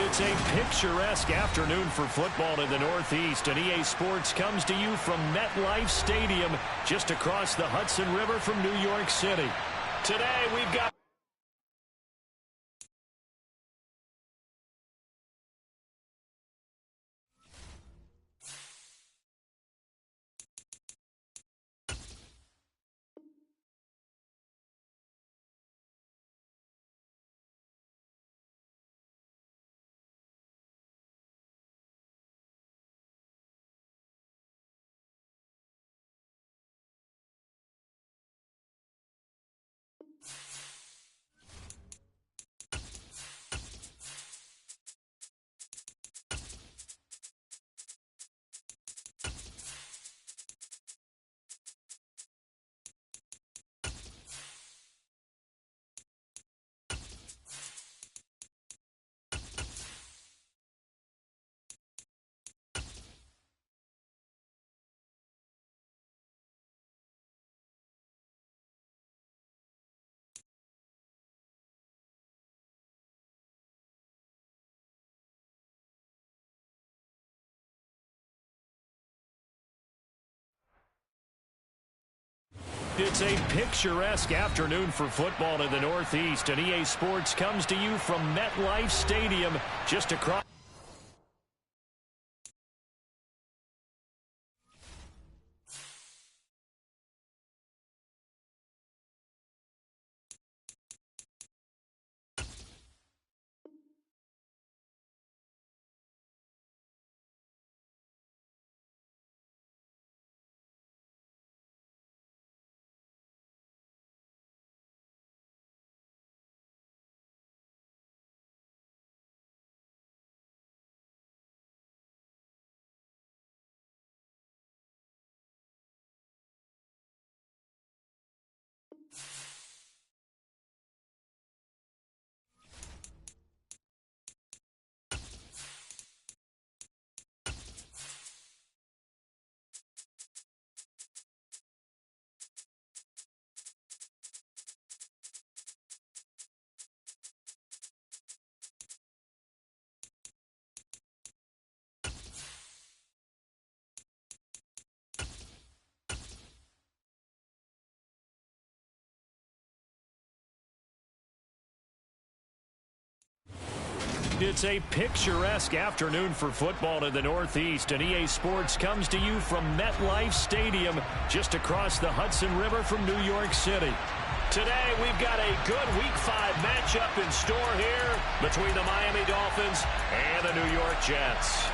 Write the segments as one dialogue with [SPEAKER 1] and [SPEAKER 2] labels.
[SPEAKER 1] It's a picturesque afternoon for football in the Northeast, and EA Sports comes to you from MetLife Stadium just across the Hudson River from New York City. Today we've got It's a picturesque afternoon for football in the Northeast, and EA Sports comes to you from MetLife Stadium just across. It's a picturesque afternoon for football in the Northeast, and EA Sports comes to you from MetLife Stadium just across the Hudson River from New York City. Today we've got a good Week 5 matchup in store here between the Miami Dolphins and the New York Jets.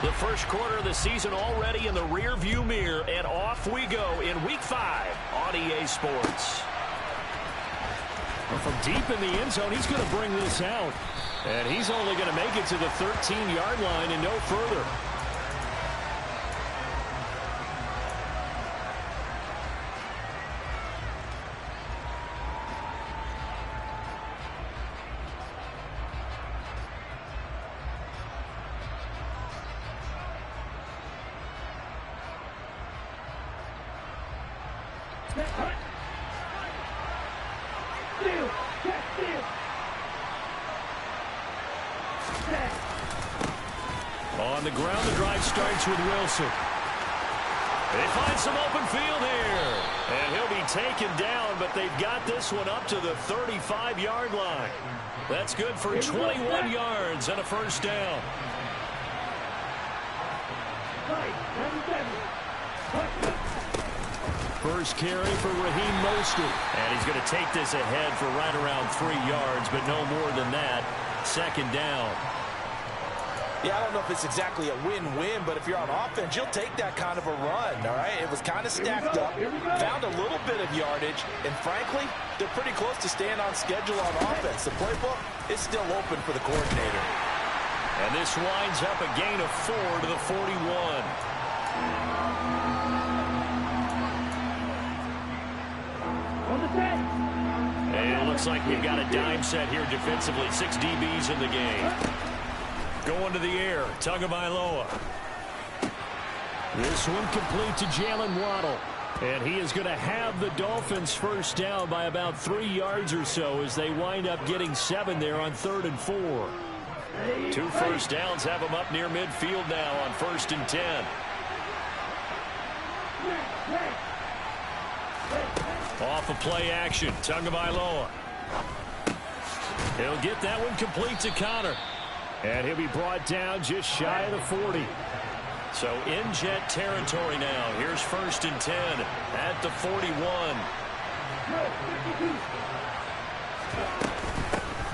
[SPEAKER 1] The first quarter of the season already in the rear-view mirror, and off we go in Week 5 on EA Sports. Well, from deep in the end zone, he's going to bring this out. And he's only going to make it to the 13-yard line and no further. On the ground, the drive starts with Wilson. They find some open field here. And he'll be taken down, but they've got this one up to the 35-yard line. That's good for 21 yards and a first down. First carry for Raheem Mostert. And he's going to take this ahead for right around 3 yards, but no more than that. Second down.
[SPEAKER 2] Yeah, I don't know if it's exactly a win-win, but if you're on offense, you'll take that kind of a run, all right? It was kind of stacked up, found a little bit of yardage, and frankly, they're pretty close to staying on schedule on offense. The playbook is still open for the coordinator.
[SPEAKER 1] And this winds up a gain of 4 to the 41. And it looks like we've got a dime set here defensively. 6 DBs in the game. Going to the air, Tagovailoa. This one complete to Jalen Waddle. And he is going to have the Dolphins first down by about 3 yards or so as they wind up getting 7 there on 3rd and 4. 2 first downs have them up near midfield now on 1st and 10. Off of play action, Tagovailoa. He'll get that one complete to Connor. And he'll be brought down just shy of the 40. So in Jet territory now. Here's 1st and 10 at the 41.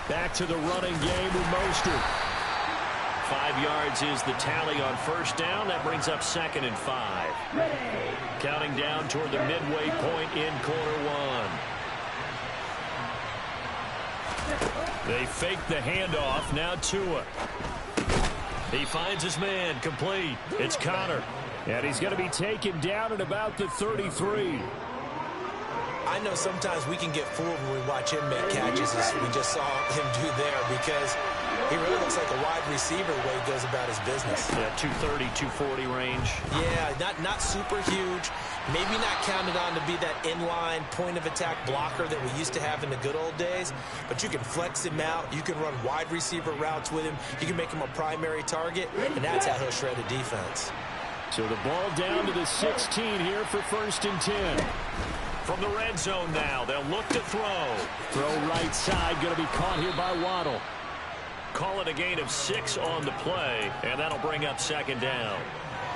[SPEAKER 1] Back to the running game with Mostert. 5 yards is the tally on first down. That brings up 2nd and 5. Counting down toward the midway point in quarter one. They fake the handoff. Now Tua. He finds his man complete. It's Connor. And he's going to be taken down at about the 33.
[SPEAKER 2] I know sometimes we can get fooled when we watch him make catches, as we just saw him do there, because he really looks like a wide receiver the way he goes about his business.
[SPEAKER 1] Yeah, 230, 240 range.
[SPEAKER 2] Yeah, not super huge. Maybe not counted on to be that inline point-of-attack blocker that we used to have in the good old days, but you can flex him out. You can run wide receiver routes with him. You can make him a primary target, and that's how he'll shred a defense.
[SPEAKER 1] So the ball down to the 16 here for 1st and 10. From the red zone now, they'll look to throw. Throw right side, going to be caught here by Waddle. Call it a gain of 6 on the play, and that'll bring up 2nd down.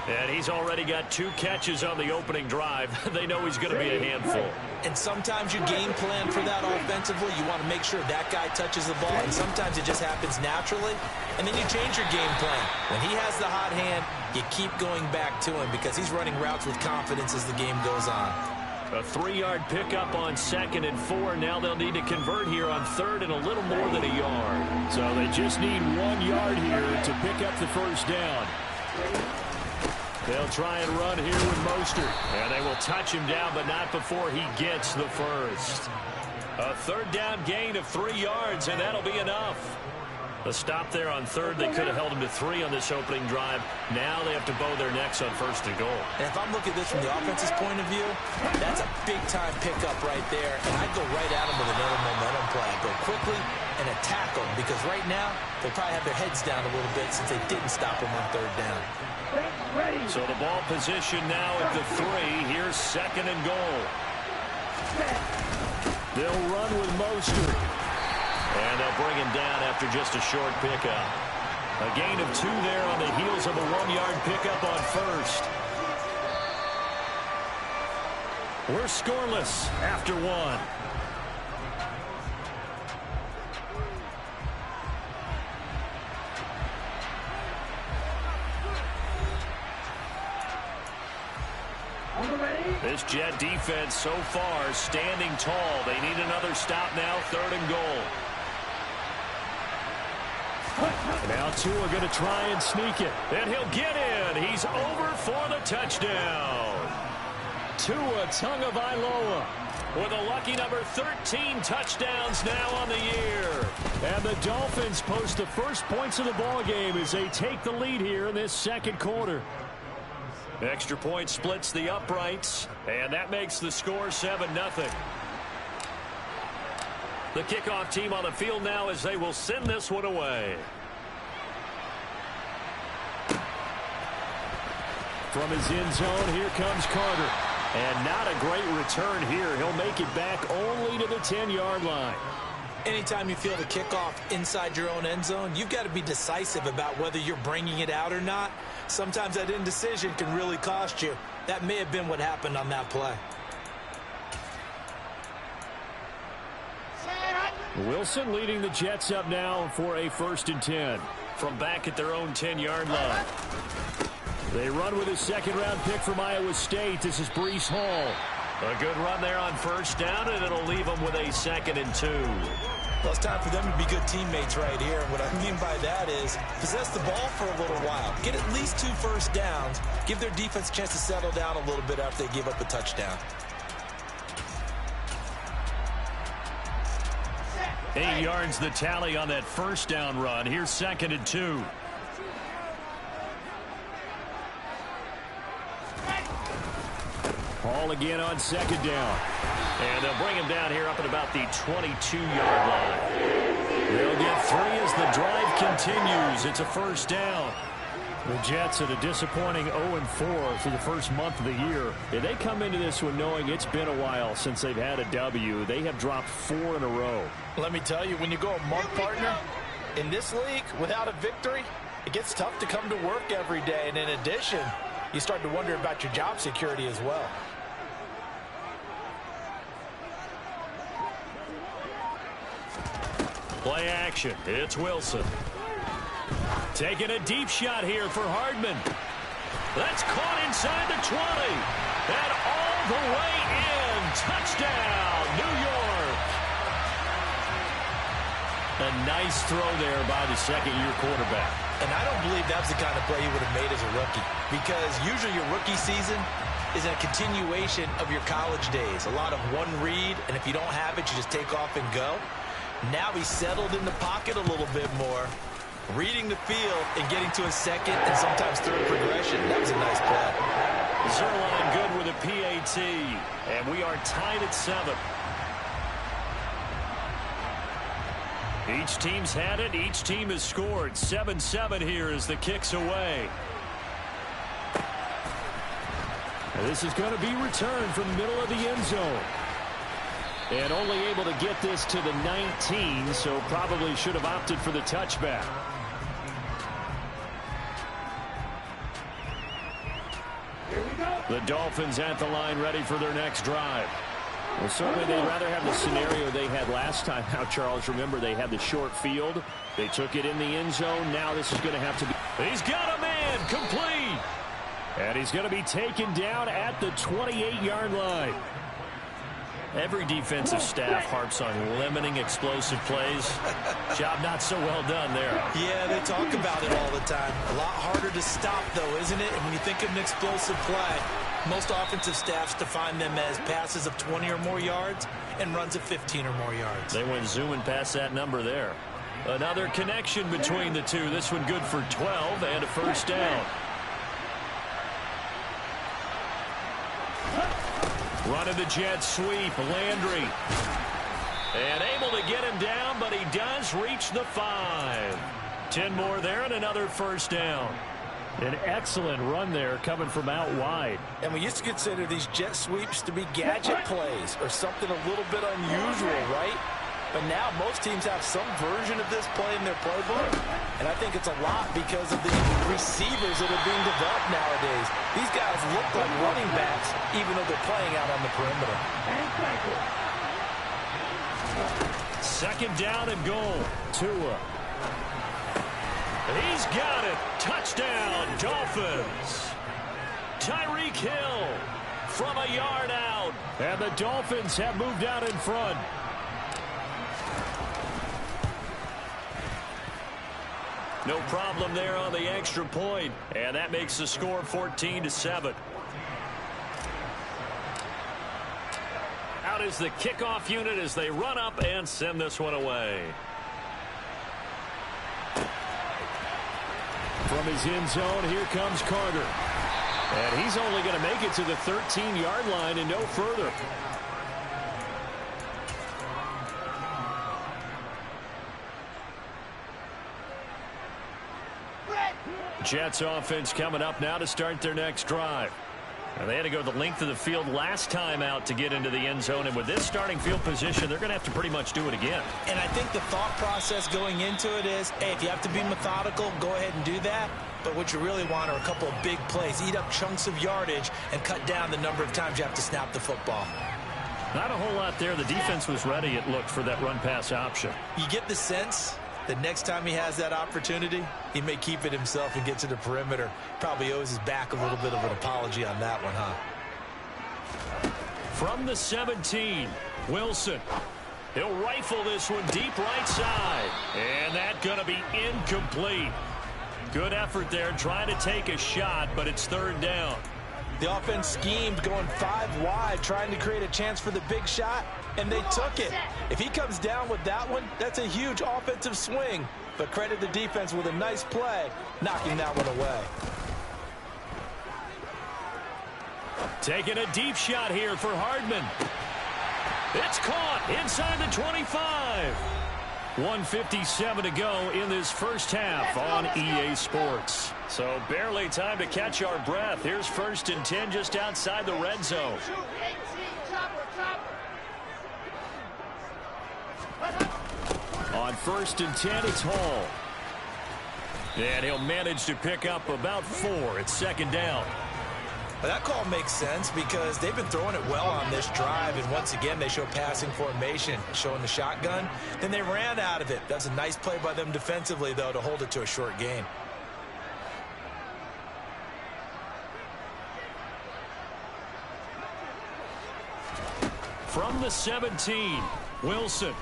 [SPEAKER 1] And he's already got 2 catches on the opening drive. They know he's going to be a handful.
[SPEAKER 2] And sometimes you game plan for that offensively. You want to make sure that guy touches the ball, and sometimes it just happens naturally. And then you change your game plan. When he has the hot hand, you keep going back to him because he's running routes with confidence as the game goes on.
[SPEAKER 1] A 3-yard pickup on 2nd and 4. Now they'll need to convert here on 3rd and a little more than a yard. So they just need 1 yard here to pick up the first down. They'll try and run here with Mostert. And they will touch him down, but not before he gets the first. A 3rd down gain of 3 yards, and that'll be enough. The stop there on 3rd, they could have held him to 3 on this opening drive. Now they have to bow their necks on 1st and goal.
[SPEAKER 2] And if I'm looking at this from the offense's point of view, that's a big-time pickup right there. And I'd go right at him with another momentum play. Go quickly and attack them, because right now they'll probably have their heads down a little bit since they didn't stop him on 3rd down.
[SPEAKER 1] So the ball position now at the 3. Here's 2nd and goal. They'll run with Mostert. And they'll bring him down after just a short pickup. A gain of 2 there on the heels of a 1-yard pickup on 1st. We're scoreless after 1. This Jet defense so far standing tall. They need another stop now, 3rd and goal. Now Tua going to try and sneak it. And he'll get in. He's over for the touchdown. Tua Tagovailoa with a lucky number 13 touchdowns now on the year. And the Dolphins post the first points of the ball game as they take the lead here in this 2nd quarter. Extra point splits the uprights, and that makes the score 7-0. The kickoff team on the field now as they will send this one away. From his end zone, here comes Carter. And not a great return here. He'll make it back only to the 10-yard line.
[SPEAKER 2] Anytime you feel the kickoff inside your own end zone, you've got to be decisive about whether you're bringing it out or not. Sometimes that indecision can really cost you. That may have been what happened on that play.
[SPEAKER 1] Wilson leading the Jets up now for a 1st and 10 from back at their own 10-yard line. They run with a 2nd-round pick from Iowa State. This is Breece Hall. A good run there on 1st down, and it'll leave them with a 2nd and 2.
[SPEAKER 2] Well, it's time for them to be good teammates right here. And what I mean by that is possess the ball for a little while. Get at least 2 first downs. Give their defense a chance to settle down a little bit after they give up a touchdown.
[SPEAKER 1] 8 yards the tally on that 1st down run. Here's 2nd and 2. Ball again on second down. And they'll bring him down here up at about the 22-yard line. They'll get 3 as the drive continues. It's a first down. The Jets at a disappointing 0-4 for the first month of the year. If they come into this one knowing it's been a while since they've had a W, they have dropped 4 in a row.
[SPEAKER 2] Let me tell you, when you go a month, partner, in this league without a victory, it gets tough to come to work every day. And in addition, you start to wonder about your job security as well.
[SPEAKER 1] Play action. It's Wilson. Taking a deep shot here for Hardman. That's caught inside the 20. And all the way in. Touchdown, New York. A nice throw there by the second-year quarterback.
[SPEAKER 2] And I don't believe that's the kind of play he would have made as a rookie. Because usually your rookie season is a continuation of your college days. A lot of one read, and if you don't have it, you just take off and go. Now he's settled in the pocket a little bit more, reading the field and getting to a second and sometimes third progression. That was a nice play.
[SPEAKER 1] Zuerlein good with a PAT, and we are tied at 7. Each team's had it. Each team has scored. 7-7 here as the kick's away. And this is going to be returned from the middle of the end zone. And only able to get this to the 19, so probably should have opted for the touchback. The Dolphins at the line ready for their next drive. Well, certainly they'd rather have the scenario they had last time out, Charles. Remember, they had the short field. They took it in the end zone. Now this is going to have to be... He's got a man complete. And he's going to be taken down at the 28-yard line. Every defensive staff harps on limiting explosive plays. Job not so well done there.
[SPEAKER 2] Yeah, they talk about it all the time. A lot harder to stop, though, isn't it? And when you think of an explosive play, most offensive staffs define them as passes of 20 or more yards and runs of 15 or more yards.
[SPEAKER 1] They went zooming past that number there. Another connection between the two. This one good for 12 and a first down. Running the jet sweep, Landry. And able to get him down, but he does reach the 5. 10 more there and another first down. An excellent run there coming from out wide.
[SPEAKER 2] And we used to consider these jet sweeps to be gadget plays or something a little bit unusual, right? But now most teams have some version of this play in their playbook. And I think it's a lot because of the receivers that are being developed nowadays. These guys look like running backs even though they're playing out on the perimeter.
[SPEAKER 1] Second down and goal. Tua. He's got it. Touchdown, Dolphins. Tyreek Hill from a yard out. And the Dolphins have moved out in front. No problem there on the extra point. And that makes the score 14-7. Out is the kickoff unit as they run up and send this one away. From his end zone, here comes Carter. And he's only going to make it to the 13-yard line and no further. Jets offense coming up now to start their next drive. And they had to go the length of the field last time out to get into the end zone. And with this starting field position, they're going to have to pretty much do it again.
[SPEAKER 2] And I think the thought process going into it is, hey, if you have to be methodical, go ahead and do that. But what you really want are a couple of big plays. Eat up chunks of yardage and cut down the number of times you have to snap the football.
[SPEAKER 1] Not a whole lot there. The defense was ready, it looked, for that run-pass option.
[SPEAKER 2] You get the sense that next time he has that opportunity, he may keep it himself and get to the perimeter. Probably owes his back a little bit of an apology on that one, huh?
[SPEAKER 1] From the 17, Wilson. He'll rifle this one deep right side. And that's going to be incomplete. Good effort there trying to take a shot, but it's third down.
[SPEAKER 2] The offense schemed going 5 wide, trying to create a chance for the big shot, and they took it. If he comes down with that one, that's a huge offensive swing. But credit the defense with a nice play, knocking that one away.
[SPEAKER 1] Taking a deep shot here for Hardman. It's caught inside the 25. 1:57 to go in this first half on EA Sports. So barely time to catch our breath. Here's 1st and 10 just outside the red zone. On 1st and 10, it's Hall. And he'll manage to pick up about 4. It's 2nd down.
[SPEAKER 2] Well, that call makes sense because they've been throwing it well on this drive, and once again they show passing formation, showing the shotgun. Then they ran out of it. That's a nice play by them defensively, though, to hold it to a short gain.
[SPEAKER 1] From the 17, Wilson.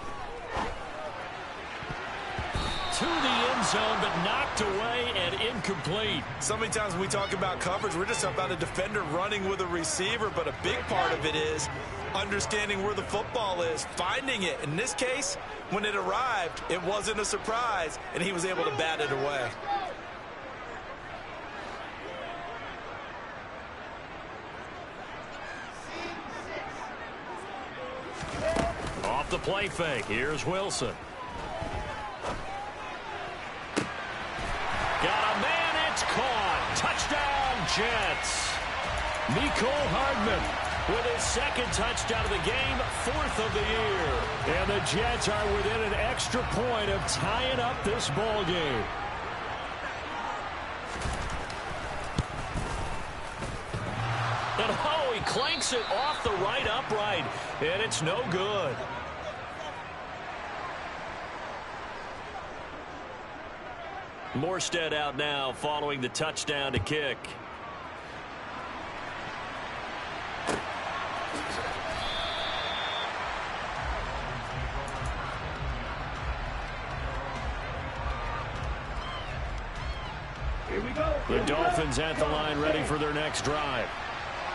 [SPEAKER 1] To the end zone, but knocked away and incomplete.
[SPEAKER 2] So many times when we talk about coverage, we're just about a defender running with a receiver, but a big part of it is understanding where the football is, finding it. In this case, when it arrived, it wasn't a surprise, and he was able to bat it away.
[SPEAKER 1] Off the play fake, here's Wilson. Got a man, it's caught. Touchdown, Jets. Mecole Hardman with his 2nd touchdown of the game, 4th of the year. And the Jets are within an extra point of tying up this ball game. And oh, he clanks it off the right upright, and it's no good. Morstead out now following the touchdown to kick.
[SPEAKER 3] Here we go.
[SPEAKER 1] The Dolphins at the line ready for their next drive.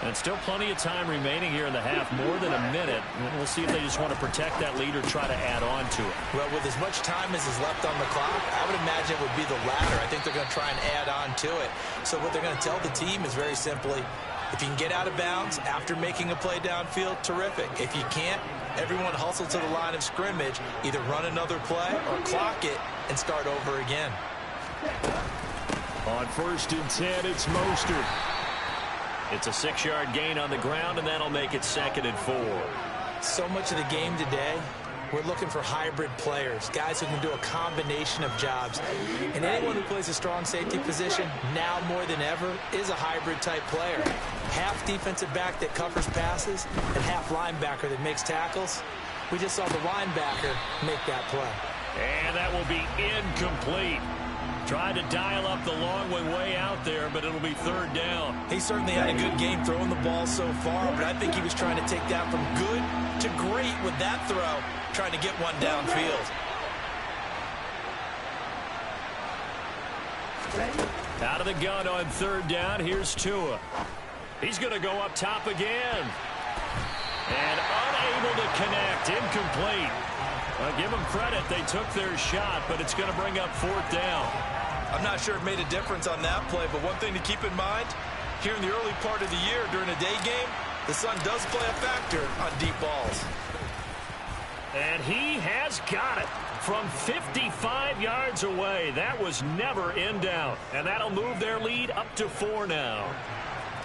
[SPEAKER 1] And still plenty of time remaining here in the half, more than a minute. We'll see if they just want to protect that lead or try to add on to it.
[SPEAKER 2] Well, with as much time as is left on the clock, I would imagine it would be the latter. I think they're going to try and add on to it. So what they're going to tell the team is very simply, if you can get out of bounds after making a play downfield, terrific. If you can't, everyone hustle to the line of scrimmage, either run another play or clock it and start over again.
[SPEAKER 1] On 1st and 10, it's Mostert. It's a 6-yard gain on the ground, and that'll make it 2nd and 4.
[SPEAKER 2] So much of the game today, we're looking for hybrid players, guys who can do a combination of jobs. And anyone who plays a strong safety position, now more than ever, is a hybrid-type player. Half defensive back that covers passes and half linebacker that makes tackles. We just saw the linebacker make that play.
[SPEAKER 1] And that will be incomplete. Tried to dial up the long one way out there, but it'll be 3rd down.
[SPEAKER 2] He certainly had a good game throwing the ball so far, but I think he was trying to take that from good to great with that throw, trying to get one downfield.
[SPEAKER 1] Out of the gun on 3rd down, here's Tua. He's going to go up top again. And unable to connect, incomplete. Well, give them credit, they took their shot, but it's going to bring up 4th down.
[SPEAKER 2] I'm not sure it made a difference on that play, but one thing to keep in mind, here in the early part of the year during a day game, the sun does play a factor on deep balls.
[SPEAKER 1] And he has got it from 55 yards away. That was never in doubt, and that'll move their lead up to 4 now.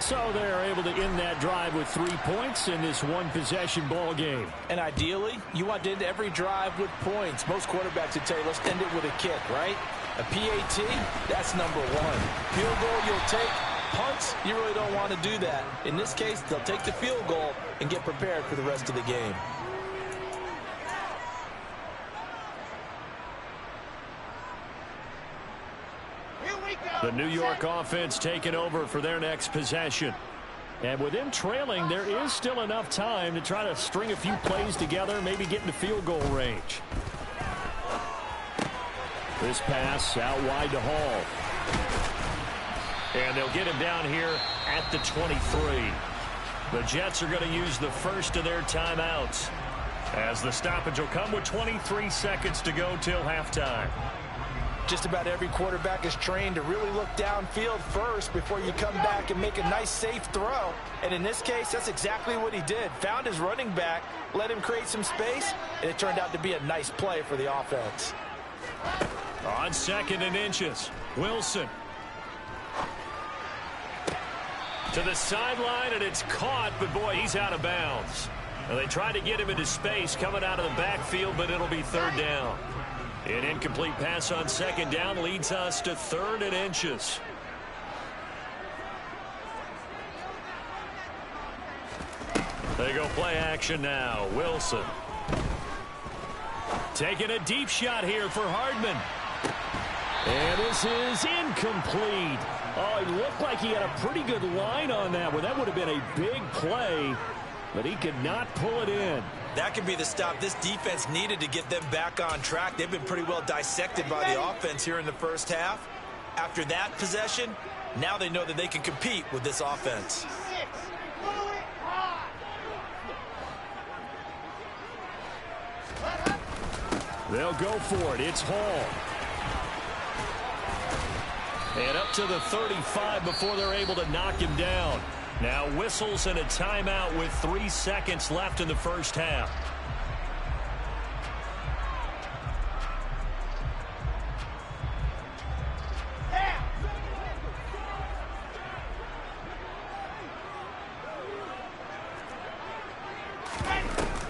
[SPEAKER 1] So they're able to end that drive with 3 points in this one-possession ball game.
[SPEAKER 2] And ideally, you want to end every drive with points. Most quarterbacks would tell you, let's end it with a kick, right? A PAT, that's number 1. Field goal you'll take. Punts, you really don't want to do that. In this case, they'll take the field goal and get prepared for the rest of the game.
[SPEAKER 1] The New York offense taking over for their next possession. And with them trailing, there is still enough time to try to string a few plays together, maybe get into field goal range. This pass out wide to Hall. And they'll get him down here at the 23. The Jets are going to use the first of their timeouts, as the stoppage will come with 23 seconds to go till halftime.
[SPEAKER 2] Just about every quarterback is trained to really look downfield first before you come back and make a nice, safe throw. And in this case, that's exactly what he did. Found his running back, let him create some space, and it turned out to be a nice play for the offense.
[SPEAKER 1] On 2nd and inches, Wilson. To the sideline, and it's caught, but boy, he's out of bounds. Well, they tried to get him into space coming out of the backfield, but it'll be 3rd down. An incomplete pass on 2nd down leads us to 3rd and inches. They go play action now. Wilson. Taking a deep shot here for Hardman. And this is incomplete. Oh, he looked like he had a pretty good line on that one. That would have been a big play, but he could not pull it in.
[SPEAKER 2] That could be the stop this defense needed to get them back on track. They've been pretty well dissected by the offense here in the first half. After that possession, now they know that they can compete with this offense.
[SPEAKER 1] They'll go for it. It's Hall. And up to the 35 before they're able to knock him down. Now whistles and a timeout with 3 seconds left in the first half.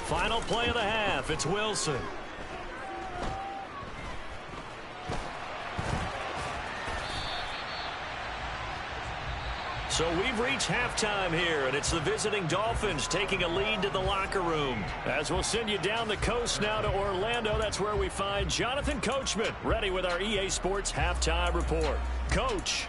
[SPEAKER 1] Final play of the half. It's Wilson. So we've reached halftime here, and it's the visiting Dolphins taking a lead to the locker room. As we'll send you down the coast now to Orlando, that's where we find Jonathan Coachman, ready with our EA Sports Halftime Report. Coach.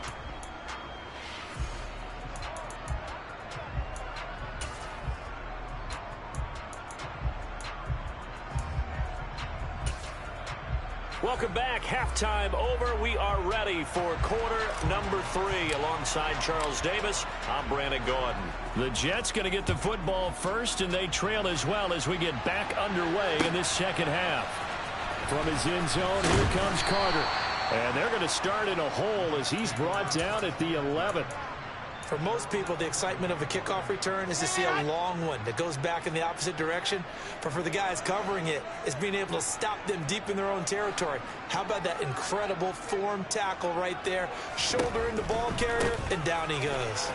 [SPEAKER 1] Welcome back. Halftime over. We are ready for quarter number 3. Alongside Charles Davis, I'm Brandon Gaudin. The Jets going to get the football first, and they trail as well as we get back underway in this second half. From his end zone, here comes Carter. And they're going to start in a hole as he's brought down at the 11.
[SPEAKER 2] For most people, the excitement of a kickoff return is to see a long one that goes back in the opposite direction. But for the guys covering it, it's being able to stop them deep in their own territory. How about that incredible form tackle right there? Shoulder in the ball carrier, and down he goes.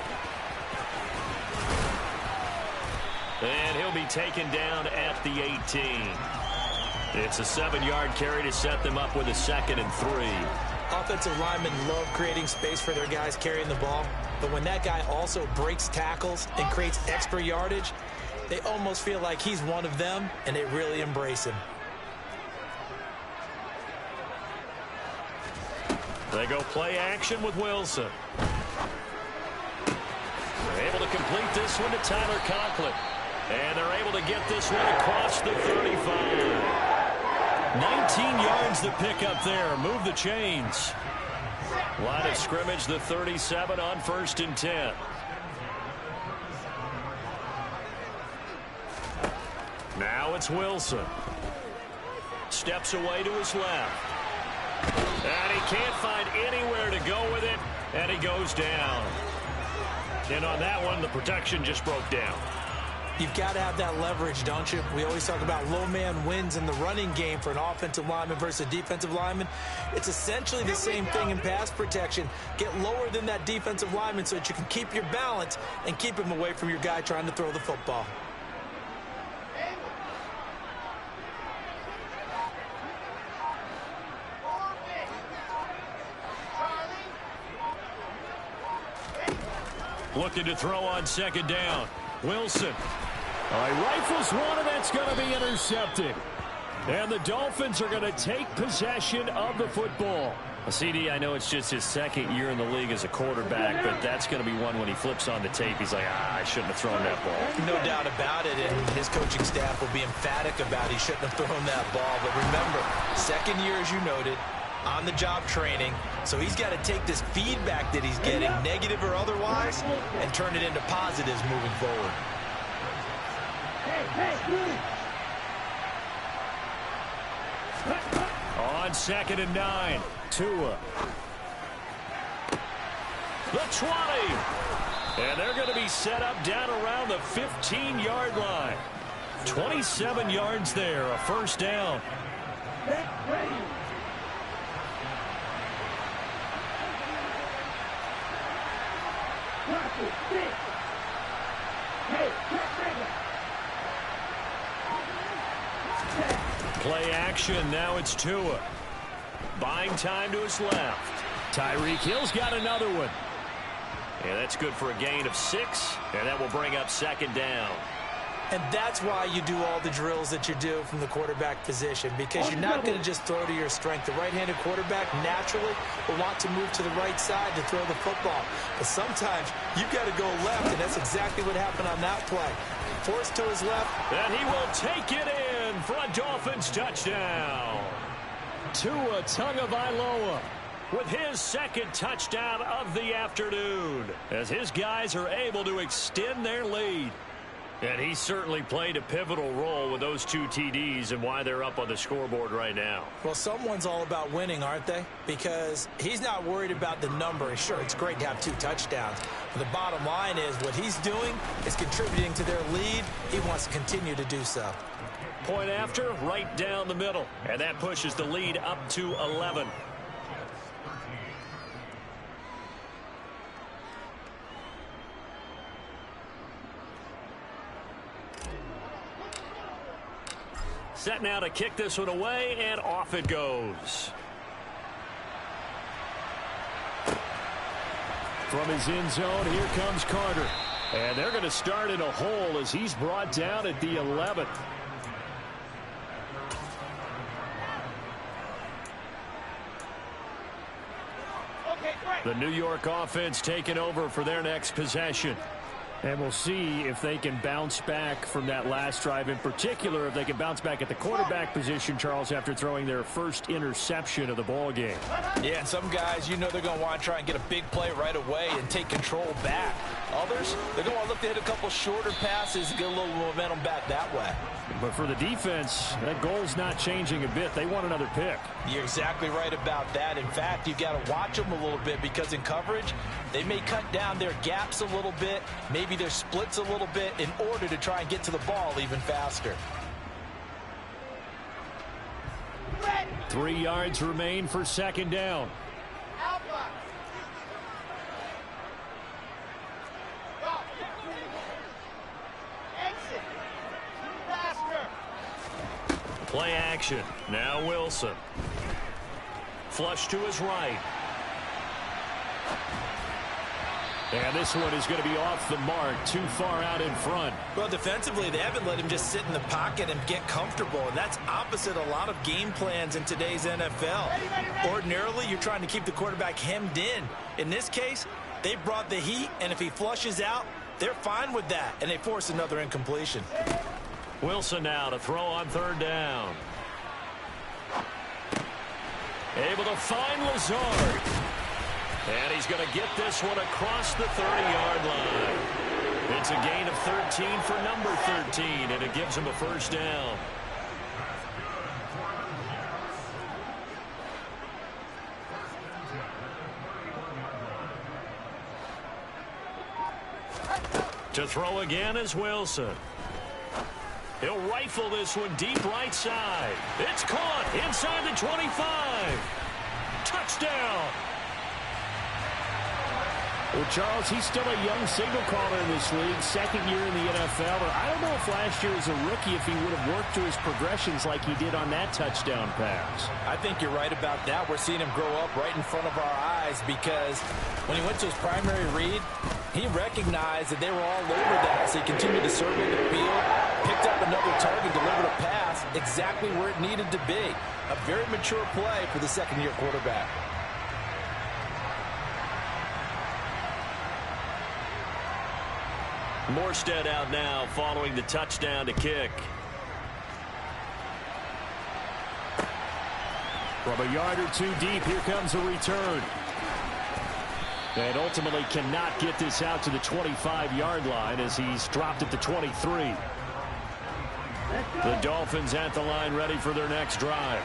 [SPEAKER 1] And he'll be taken down at the 18. It's a 7-yard carry to set them up with a 2nd and 3.
[SPEAKER 2] Offensive linemen love creating space for their guys carrying the ball. But when that guy also breaks tackles and creates extra yardage, they almost feel like he's one of them, and they really embrace him.
[SPEAKER 1] They go play action with Wilson. They're able to complete this one to Tyler Conklin. And they're able to get this one across the 35. 19 yards to pick up there. Move the chains. Line of scrimmage, the 37 on 1st and 10. Now it's Wilson. Steps away to his left. And he can't find anywhere to go with it. And he goes down. And on that one, the protection just broke down.
[SPEAKER 2] You've got to have that leverage, don't you? We always talk about low man wins in the running game for an offensive lineman versus a defensive lineman. It's essentially the same thing in pass protection. Get lower than that defensive lineman so that you can keep your balance and keep him away from your guy trying to throw the football.
[SPEAKER 1] Looking to throw on 2nd down. Wilson. He rifles one, and that's going to be intercepted. And the Dolphins are going to take possession of the football. CD, I know it's just his 2nd year in the league as a quarterback, but that's going to be one when he flips on the tape. He's like, I shouldn't have thrown that ball.
[SPEAKER 2] No doubt about it, and his coaching staff will be emphatic about he shouldn't have thrown that ball. But remember, 2nd year, as you noted, on-the-job training. So he's got to take this feedback that he's getting, negative or otherwise, and turn it into positives moving forward.
[SPEAKER 1] On 2nd and 9. Tua. The 20. And they're going to be set up down around the 15-yard line. 27 yards there, a first down. Play action, now it's Tua. Buying time to his left. Tyreek Hill's got another one. And that's good for a gain of 6, and that will bring up 2nd down.
[SPEAKER 2] And that's why you do all the drills that you do from the quarterback position, because you're not going to just throw to your strength. The right-handed quarterback naturally will want to move to the right side to throw the football. But sometimes you've got to go left, and that's exactly what happened on that play. Forced to his left.
[SPEAKER 1] And he will take it in for a Dolphins touchdown. Tua Tagovailoa with his 2nd touchdown of the afternoon, as his guys are able to extend their lead. And he certainly played a pivotal role with those 2 TDs and why they're up on the scoreboard right now.
[SPEAKER 2] Well, someone's all about winning, aren't they? Because he's not worried about the number. Sure, it's great to have 2 touchdowns. But the bottom line is what he's doing is contributing to their lead. He wants to continue to do so.
[SPEAKER 1] Point after, right down the middle. And that pushes the lead up to 11. Set now to kick this one away, and off it goes. From his end zone, here comes Carter. And they're going to start in a hole as he's brought down at the 11th. The New York offense taking over for their next possession. And we'll see if they can bounce back from that last drive. In particular, if they can bounce back at the quarterback position, Charles, after throwing their first interception of the ball game.
[SPEAKER 2] Yeah, and some guys, you know they're going to want to try and get a big play right away and take control back. Others, they're going to look to hit a couple shorter passes and get a little momentum back that way.
[SPEAKER 1] But for the defense, that goal's not changing a bit. They want another pick.
[SPEAKER 2] You're exactly right about that. In fact, you've got to watch them a little bit, because in coverage, they may cut down their gaps a little bit, maybe their splits a little bit, in order to try and get to the ball even faster.
[SPEAKER 1] 3 yards remain for 2nd down. Play action. Now Wilson. Flush to his right. And this one is going to be off the mark, too far out in front.
[SPEAKER 2] Well, defensively, they haven't let him just sit in the pocket and get comfortable, and that's opposite a lot of game plans in today's NFL. Ordinarily, you're trying to keep the quarterback hemmed in. In this case, they brought the heat, and if he flushes out, they're fine with that, and they force another incompletion.
[SPEAKER 1] Wilson now to throw on 3rd down. Able to find Lazard. And he's going to get this one across the 30-yard line. It's a gain of 13 for number 13, and it gives him a first down. To throw again is Wilson. He'll rifle this one deep right side. It's caught inside the 25. Touchdown.
[SPEAKER 4] Well, Charles, he's still a young signal caller in this league, 2nd year in the NFL. But I don't know if last year as a rookie, if he would have worked through his progressions like he did on that touchdown pass.
[SPEAKER 2] I think you're right about that. We're seeing him grow up right in front of our eyes, because when he went to his primary read, he recognized that they were all over that, so he continued to survey the field, picked up another target, delivered a pass exactly where it needed to be. A very mature play for the 2nd-year quarterback.
[SPEAKER 1] Morstead out now following the touchdown to kick. From a yard or 2 deep, here comes a return. And ultimately cannot get this out to the 25-yard line as he's dropped at the 23. The Dolphins at the line ready for their next drive.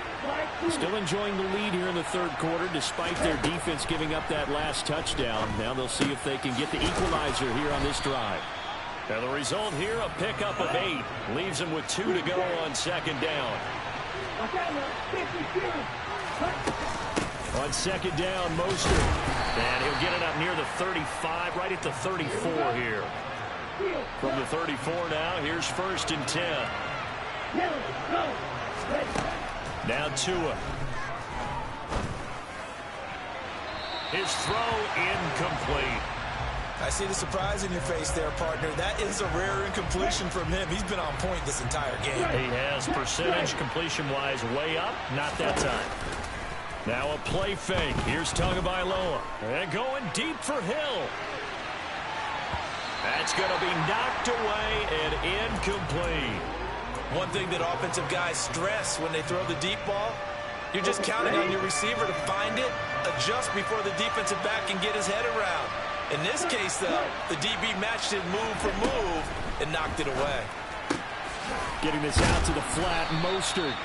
[SPEAKER 4] Still enjoying the lead here in the third quarter despite their defense giving up that last touchdown. Now they'll see if they can get the equalizer here on this drive.
[SPEAKER 1] And the result here, a pickup of 8. Leaves them with 2 to go on second down. On second down, Mostert. And he'll get it up near the 35, right at the 34 here. From the 34 now, here's 1st and 10. Now Tua. His throw incomplete.
[SPEAKER 2] I see the surprise in your face there, partner. That is a rare incompletion from him. He's been on point this entire game.
[SPEAKER 1] He has percentage completion-wise way up. Not that time. Now a play fake. Here's Tagovailoa. And going deep for Hill. That's going to be knocked away and incomplete.
[SPEAKER 2] One thing that offensive guys stress when they throw the deep ball, you're just counting on your receiver to find it, adjust before the defensive back can get his head around. In this case, though, the DB matched it move for move and knocked it away.
[SPEAKER 1] Getting this out to the flat, Mostert.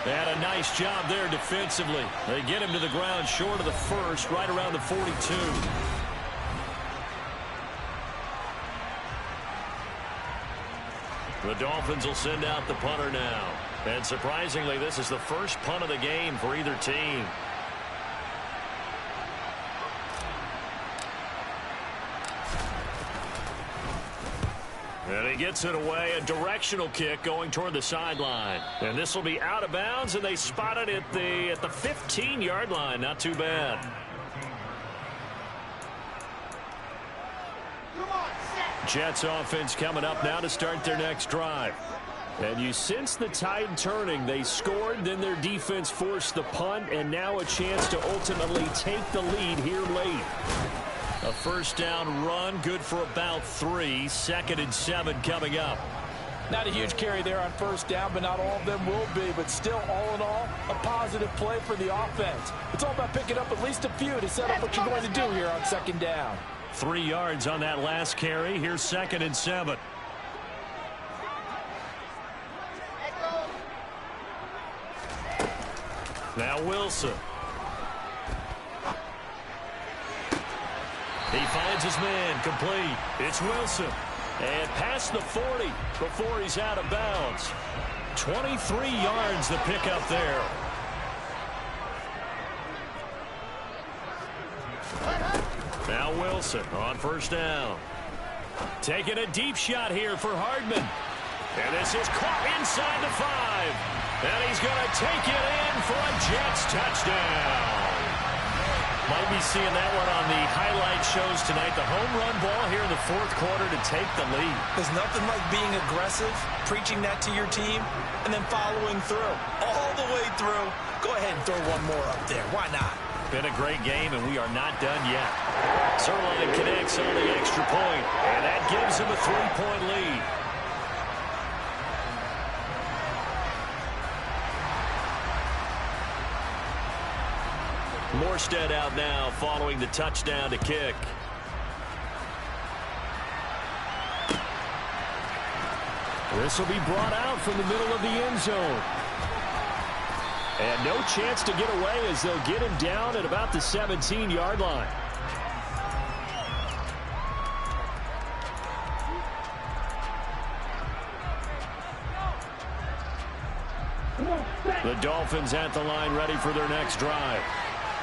[SPEAKER 1] They had a nice job there defensively. They get him to the ground short of the first, right around the 42. The Dolphins will send out the punter now. And surprisingly, this is the first punt of the game for either team. And he gets it away, a directional kick going toward the sideline. And this will be out of bounds, and they spot it at the 15-yard line. Not too bad. Jets offense coming up now to start their next drive. And you sense the tide turning. They scored, then their defense forced the punt, and now a chance to ultimately take the lead here late. A first down run, good for about 3. 2nd and 7 coming up.
[SPEAKER 2] Not a huge carry there on first down, but not all of them will be. But still, all in all, a positive play for the offense. It's all about picking up at least a few to set up what you're going to do here on second down.
[SPEAKER 1] 3 yards on that last carry. Here's 2nd and 7. Now Wilson. He finds his man, complete. It's Wilson. And past the 40 before he's out of bounds. 23 yards the pickup there. Now Wilson on first down. Taking a deep shot here for Hardman. And this is caught inside the 5. And he's going to take it in for a Jets touchdown. Might be seeing that one on the highlight shows tonight. The home run ball here in the 4th quarter to take the lead.
[SPEAKER 2] There's nothing like being aggressive, preaching that to your team, and then following through. All the way through. Go ahead and throw one more up there. Why not?
[SPEAKER 1] Been a great game, and we are not done yet. Zuerlein connects on the extra point, and that gives him a 3-point lead. Morstead out now following the touchdown to kick. This will be brought out from the middle of the end zone. And no chance to get away as they'll get him down at about the 17-yard line. The Dolphins at the line ready for their next drive.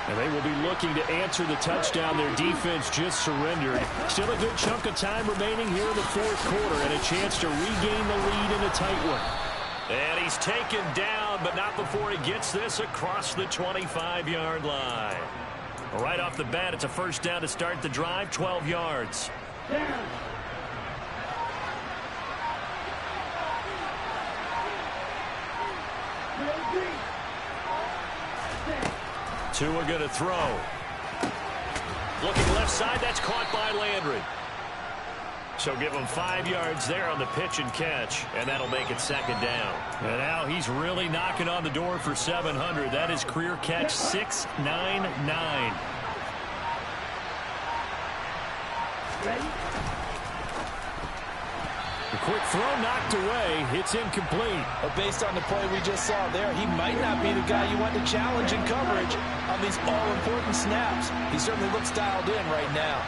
[SPEAKER 1] And they will be looking to answer the touchdown their defense just surrendered. Still a good chunk of time remaining here in the 4th quarter and a chance to regain the lead in a tight one. And he's taken down, but not before he gets this across the 25-yard line. Right off the bat, it's a first down to start the drive, 12 yards. Tua going to throw. Looking left side, that's caught by Landry. So give him 5 yards there on the pitch and catch, and that'll make it 2nd down. And now he's really knocking on the door for 700. That is career catch 699. A
[SPEAKER 4] Quick throw knocked away. It's incomplete.
[SPEAKER 2] But based on the play we just saw there, he might not be the guy you want to challenge in coverage on these all-important snaps. He certainly looks dialed in right now.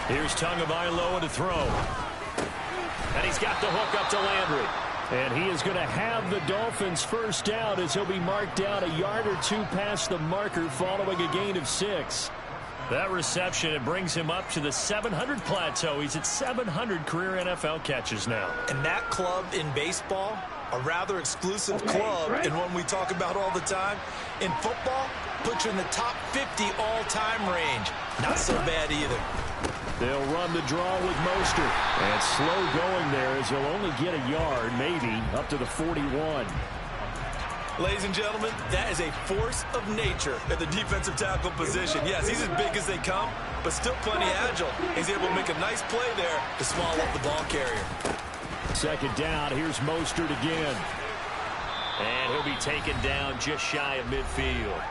[SPEAKER 1] Here's Tagovailoa to throw. And he's got the hook up to Landry.
[SPEAKER 4] And he is going to have the Dolphins first down as he'll be marked down a yard or two past the marker following a gain of 6.
[SPEAKER 1] That reception, it brings him up to the 700 plateau. He's at 700 career NFL catches now.
[SPEAKER 2] And that club in baseball, a rather exclusive club, and one we talk about all the time. In football, puts you in the top 50 all-time range. Not so bad either.
[SPEAKER 4] They'll run the draw with Mostert. And slow going there as he'll only get a yard, maybe, up to the 41.
[SPEAKER 2] Ladies and gentlemen, that is a force of nature at the defensive tackle position. Yes, he's as big as they come, but still plenty agile. He's able to make a nice play there to swallow up the ball carrier.
[SPEAKER 4] Second down, here's Mostert again.
[SPEAKER 1] And he'll be taken down just shy of midfield.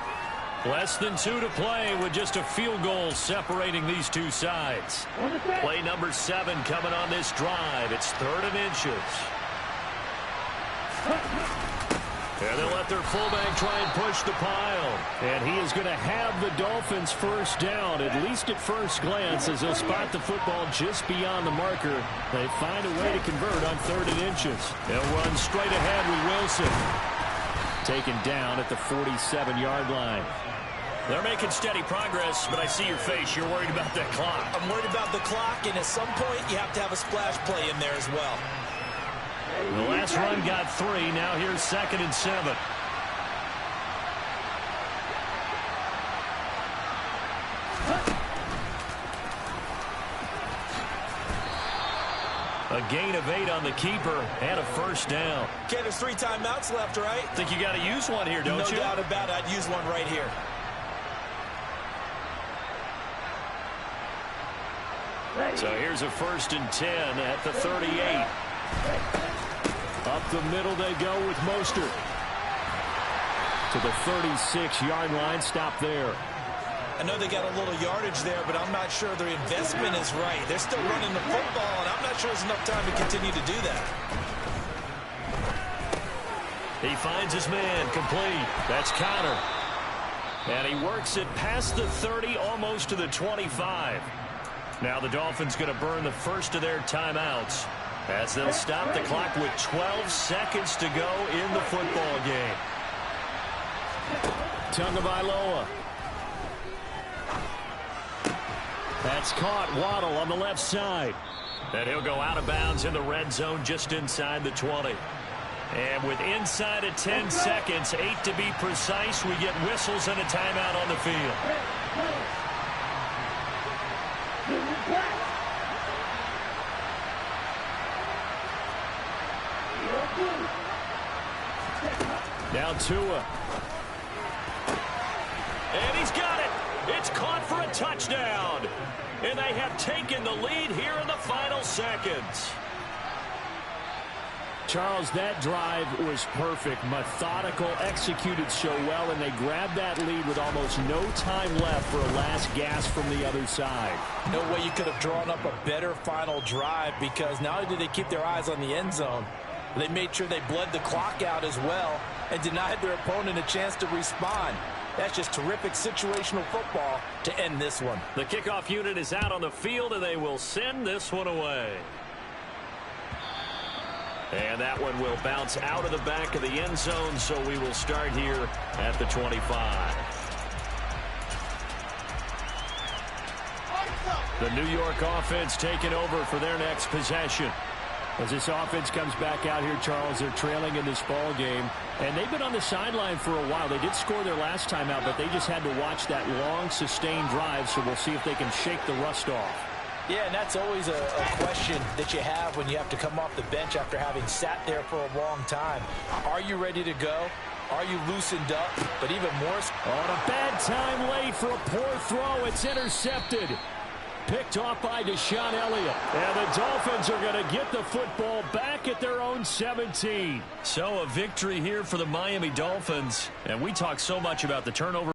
[SPEAKER 1] Less than 2 to play with just a field goal separating these two sides. Play number 7 coming on this drive. It's 3rd and inches. And they'll let their fullback try and push the pile.
[SPEAKER 4] And he is going to have the Dolphins first down, at least at first glance, as they'll spot the football just beyond the marker. They find a way to convert on 3rd and inches.
[SPEAKER 1] They'll run straight ahead with Wilson.
[SPEAKER 4] Taken down at the 47-yard line.
[SPEAKER 1] They're making steady progress, but I see your face. You're worried about that clock.
[SPEAKER 2] I'm worried about the clock, and at some point, you have to have a splash play in there as well.
[SPEAKER 1] The last run got 3. Now here's 2nd and 7. A gain of 8 on the keeper and a first down.
[SPEAKER 2] Okay, there's 3 timeouts left, right?
[SPEAKER 1] Think you got to use one here, don't you?
[SPEAKER 2] No doubt about it. I'd use one right here.
[SPEAKER 1] So here's a 1st and 10 at the 38.
[SPEAKER 4] Up the middle they go with Mostert. To the 36-yard line. Stop there.
[SPEAKER 2] I know they got a little yardage there, but I'm not sure their investment is right. They're still running the football, and I'm not sure there's enough time to continue to do that.
[SPEAKER 1] He finds his man complete. That's Connor. And he works it past the 30, almost to the 25. Now the Dolphins going to burn the first of their timeouts as they'll stop the clock with 12 seconds to go in the football game.
[SPEAKER 4] Tagovailoa. That's caught. Waddle on the left side.
[SPEAKER 1] And he'll go out of bounds in the red zone just inside the 20. And with inside of 10 seconds, 8 to be precise, we get whistles and a timeout on the field.
[SPEAKER 4] Now Tua.
[SPEAKER 1] And he's got it. It's caught for a touchdown. And they have taken the lead here in the final seconds.
[SPEAKER 4] Charles, that drive was perfect. Methodical, executed so well, and they grabbed that lead with almost no time left for a last gasp from the other side.
[SPEAKER 2] No way you could have drawn up a better final drive, because not only did they keep their eyes on the end zone, they made sure they bled the clock out as well and denied their opponent a chance to respond. That's just terrific situational football to end this one.
[SPEAKER 1] The kickoff unit is out on the field, and they will send this one away. And that one will bounce out of the back of the end zone, so we will start here at the 25. The New York offense taking over for their next possession.
[SPEAKER 4] As this offense comes back out here, Charles, they're trailing in this ball game. And they've been on the sideline for a while. They did score their last time out, but they just had to watch that long, sustained drive, so we'll see if they can shake the rust off.
[SPEAKER 2] Yeah, and that's always a question that you have when you have to come off the bench after having sat there for a long time. Are you ready to go? Are you loosened up? But even more...
[SPEAKER 4] On a bad time late for a poor throw. It's intercepted. Picked off by Deshaun Elliott. And the Dolphins are going to get the football back at their own 17.
[SPEAKER 1] So a victory here for the Miami Dolphins. And we talk so much about the turnover.